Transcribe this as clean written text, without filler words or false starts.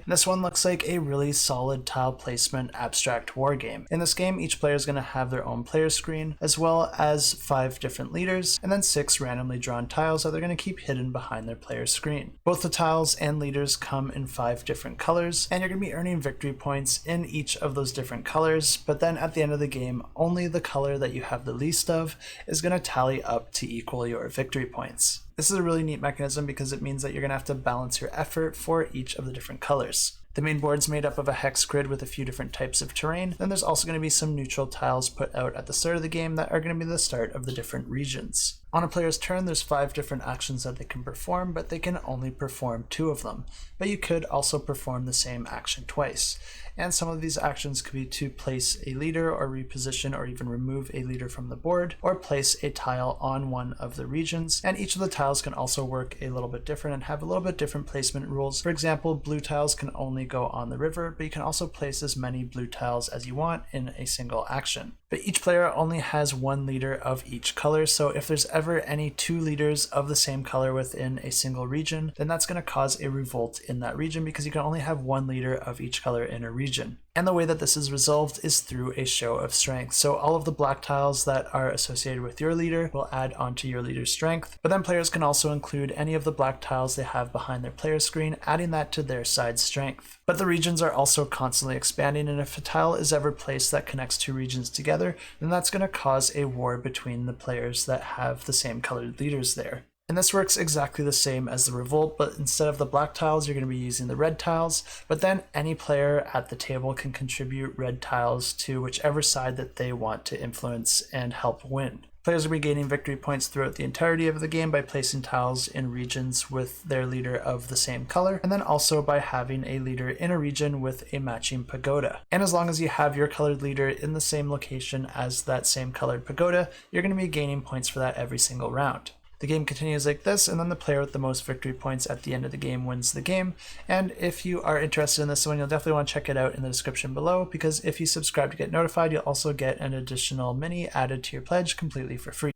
And this one looks like a really solid tile placement abstract war game. In this game, each player is going to have their own player screen, as well as 5 different leaders, and then 6 randomly drawn tiles that they're going to keep hidden behind their player screen. Both the tiles and leaders come in 5 different colors, and you're going to be earning victory points in each of those different colors, but then at the end of the game, only the color that you have the least of is going to tally up to equal your victory points. This is a really neat mechanism because it means that you're going to have to balance your effort for each of the different colors. The main board's made up of a hex grid with a few different types of terrain. Then there's also going to be some neutral tiles put out at the start of the game that are going to be the start of the different regions. On a player's turn, there's 5 different actions that they can perform, but they can only perform 2 of them. But you could also perform the same action twice. And some of these actions could be to place a leader or reposition or even remove a leader from the board, or place a tile on one of the regions. And each of the tiles can also work a little bit different and have a little bit different placement rules. For example, blue tiles can only go on the river, but you can also place as many blue tiles as you want in a single action. But each player only has 1 leader of each color, so if there's ever any 2 leaders of the same color within a single region, then that's going to cause a revolt in that region because you can only have 1 leader of each color in a region. And the way that this is resolved is through a show of strength. So all of the black tiles that are associated with your leader will add onto your leader's strength, but then players can also include any of the black tiles they have behind their player screen, adding that to their side's strength. But the regions are also constantly expanding, and if a tile is ever placed that connects 2 regions together, then that's going to cause a war between the players that have the same colored leaders there. And this works exactly the same as the revolt, but instead of the black tiles, you're going to be using the red tiles, but then any player at the table can contribute red tiles to whichever side that they want to influence and help win. Players will be gaining victory points throughout the entirety of the game by placing tiles in regions with their leader of the same color, and then also by having a leader in a region with a matching pagoda. And as long as you have your colored leader in the same location as that same colored pagoda, you're going to be gaining points for that every single round. The game continues like this, and then the player with the most victory points at the end of the game wins the game. And if you are interested in this one, you'll definitely want to check it out in the description below, because if you subscribe to get notified, you'll also get an additional mini added to your pledge completely for free.